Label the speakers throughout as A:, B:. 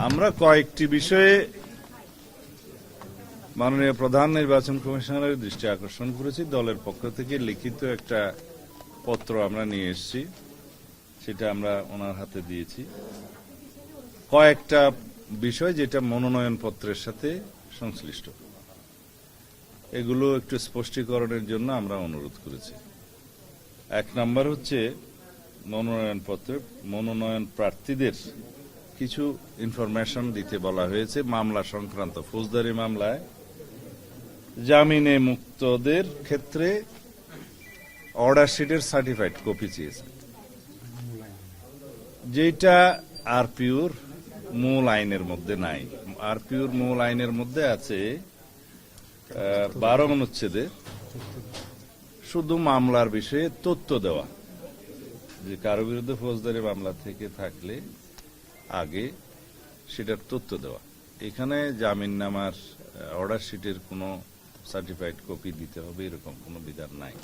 A: আমরা কয়েকটি বিষয়ে মাননীয় প্রধান নির্বাচন কমিশনারের দৃষ্টি আকর্ষণ করেছি। দলের পক্ষ থেকে লিখিত একটা পত্র আমরা নিয়ে এসেছি, সেটা আমরা ওনার হাতে দিয়েছি। কয়েকটা বিষয় যেটা মনোনয়ন পত্রের সাথে সংশ্লিষ্ট, এগুলো একটু স্পষ্টীকরণের জন্য আমরা অনুরোধ করেছি। এক নম্বর হচ্ছে মনোনয়ন পত্রে মনোনয়ন প্রার্থীদের কিছু ইনফরমেশন দিতে বলা হয়েছে। মামলা সংক্রান্ত ফৌজদারি মামলায় জামিনে মুক্তদের ক্ষেত্রে অর্ডার শিটের সার্টিফাইড কপি চেয়েছে, যেটা আরপিওর মূল আইনের মধ্যে নাই। আরপিওর মূল আইনের মধ্যে আছে 12 অনুচ্ছেদে শুধু মামলার বিষয়ে তথ্য দেওয়া, যে কারো বিরুদ্ধে ফৌজদারি মামলা থেকে থাকলে আগে সেটার তথ্য দেওয়া। এখানে জামিননামার অর্ডার শিটের কোনো সার্টিফাইড কপি দিতে হবে এরকম কোনো বিধান নাই।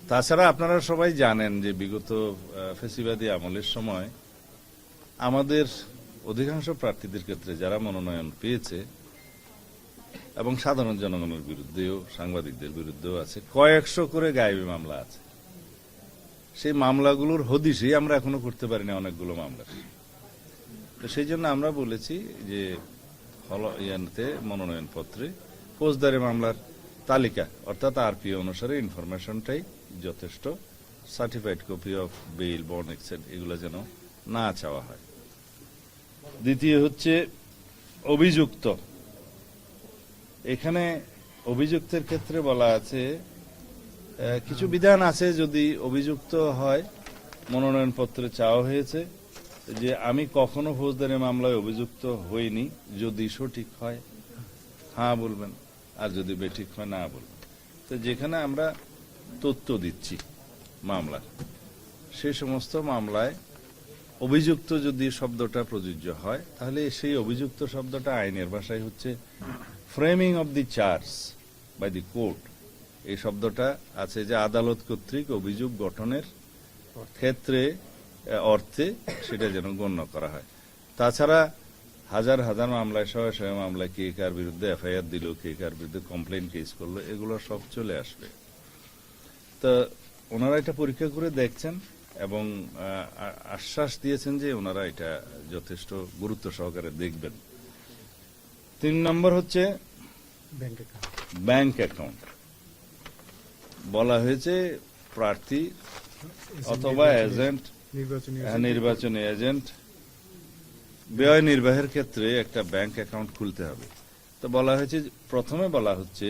A: তাছাড়া আপনারা সবাই জানেন যে বিগত ফ্যাসিবাদী আমলের সময় আমাদের অধিকাংশ প্রার্থীদের ক্ষেত্রে যারা মনোনয়ন পেয়েছে এবং সাধারণ জনগণের বিরুদ্ধেও সাংবাদিকদের বিরুদ্ধেও আছে, কয়েকশো করে গায়েবী মামলা আছে। সেই মামলাগুলোর হদিশই আমরা এখনো করতে পারিনি অনেকগুলো মামলা। তো সেই জন্য আমরা বলেছি যে মনোনয়ন পত্রে ফৌজদারি মামলার তালিকা অর্থাৎ আরপিও অনুসারে ইনফরমেশনটাই যথেষ্ট, certified copy of bail, bond, এক্সেট এগুলো যেন না চাওয়া হয়। দ্বিতীয় হচ্ছে অভিযুক্ত। এখানে অভিযুক্তের ক্ষেত্রে বলা আছে কিছু বিধান আছে, যদি অভিযুক্ত হয় মনোনয়ন পত্রে চাওয়া হয়েছে যে আমি কখনো ফৌজদারি মামলায় অভিযুক্ত হইনি, যদি সঠিক হয় হ্যাঁ বলবেন, আর যদি বেঠিক হয় না বলবেন। তো যেখানে আমরা তথ্য দিচ্ছি মামলার, সে সমস্ত মামলায় অভিযুক্ত যদি শব্দটা প্রযোজ্য হয়, তাহলে সেই অভিযুক্ত শব্দটা আইনের ভাষায় হচ্ছে framing of the charge by the court. এই শব্দটা আছে যে আদালত কর্তৃক অভিযোগ গঠনের ক্ষেত্রে অর্থে সেটা যেন গণ্য করা হয়। তাছাড়া হাজার হাজার মামলায়, শয়ে শয়ে মামলায় কে কার বিরুদ্ধে এফআইআর দিল, কে কার বিরুদ্ধে কমপ্লেন কেস করলো, এগুলো সব চলে আসবে। তো ওনারা এটা পরীক্ষা করে দেখছেন এবং আশ্বাস দিয়েছেন যে ওনারা এটা যথেষ্ট গুরুত্ব সহকারে দেখবেন। 3 নম্বর হচ্ছে ব্যাংক অ্যাকাউন্ট। বলা হয়েছে প্রার্থী অথবা এজেন্ট, নির্বাচনী এজেন্ট ব্যয় নির্বাহের ক্ষেত্রে একটা ব্যাংক অ্যাকাউন্ট খুলতে হবে। তো বলা হয়েছে, প্রথমে বলা হচ্ছে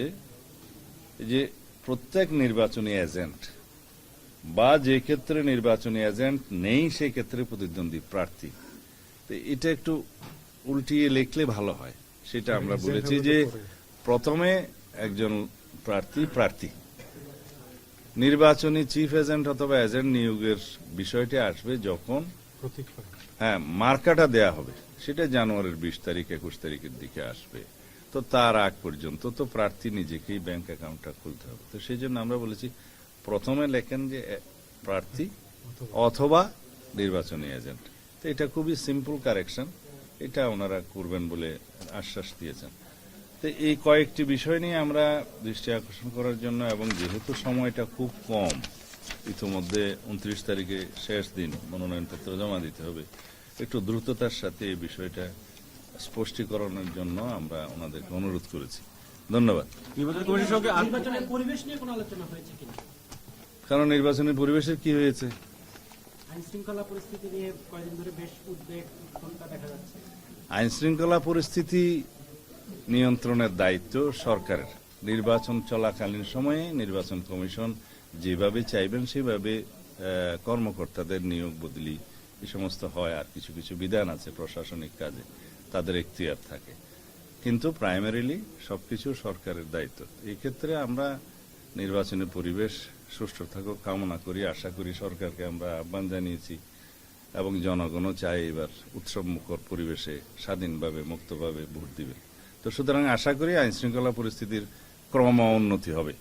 A: যে প্রত্যেক নির্বাচনী এজেন্ট বা যে ক্ষেত্রে নির্বাচনী এজেন্ট নেই সেই ক্ষেত্রে প্রতিদ্বন্দ্বী প্রার্থী। তো এটা একটু উল্টিয়ে লিখলে ভালো হয়। সেটা আমরা বলেছি যে প্রথমে একজন প্রার্থী নির্বাচনী চিফ এজেন্ট অথবা এজেন্ট নিয়োগের বিষয়টি আসবে যখন মার্কাটা দেয়া হবে, সেটা জানুয়ারির 20 তারিখ 21 তারিখের দিকে আসবে। তো তার আগ পর্যন্ত তো প্রার্থী নিজেকেই ব্যাংক অ্যাকাউন্টটা খুলতে হবে। তো সেই জন্য আমরা বলেছি প্রথমে লেখেন যে প্রার্থী অথবা নির্বাচনী এজেন্ট। তো এটা খুবই সিম্পল কারেকশন, এটা ওনারা করবেন বলে আশ্বাস দিয়েছেন। তো এই কয়েকটি বিষয় নিয়ে আমরা দৃষ্টি আকর্ষণ করার জন্য, এবং যেহেতু সময়টা খুব কম, ইতিমধ্যে 29 তারিখে শেষ দিন, মনোনয়নপত্র জমা দিতে হবে, একটু দ্রুততার সাথে এই বিষয়টা স্পষ্টীকরণের জন্য আমরা ওনাদেরকে অনুরোধ করেছি। ধন্যবাদ। কারণ নির্বাচনের পরিবেশের কি হয়েছে, আইন শৃঙ্খলা পরিস্থিতি নিয়ন্ত্রণের দায়িত্ব সরকারের। নির্বাচন চলাকালীন সময়ে নির্বাচন কমিশন যেভাবে চাইবেন সেভাবে কর্মকর্তাদের নিয়োগ বদলি এই সমস্ত হয়, আর কিছু কিছু বিধান আছে প্রশাসনিক কাজে, তাদের এখতিয়ার থাকে, কিন্তু প্রাইমারিলি সবকিছু সরকারের দায়িত্ব। এই ক্ষেত্রে আমরা নির্বাচনী পরিবেশ সুষ্ঠু থাকুক কামনা করি, আশা করি। সরকারকে আমরা আহ্বান জানিয়েছি এবং জনগণও চায় এবার উৎসবমুখর পরিবেশে স্বাধীনভাবে মুক্তভাবে ভোট দিবে। তো সুতরাং আশা করি আইন শৃঙ্খলা পরিস্থিতির ক্রম উন্নতি হবে।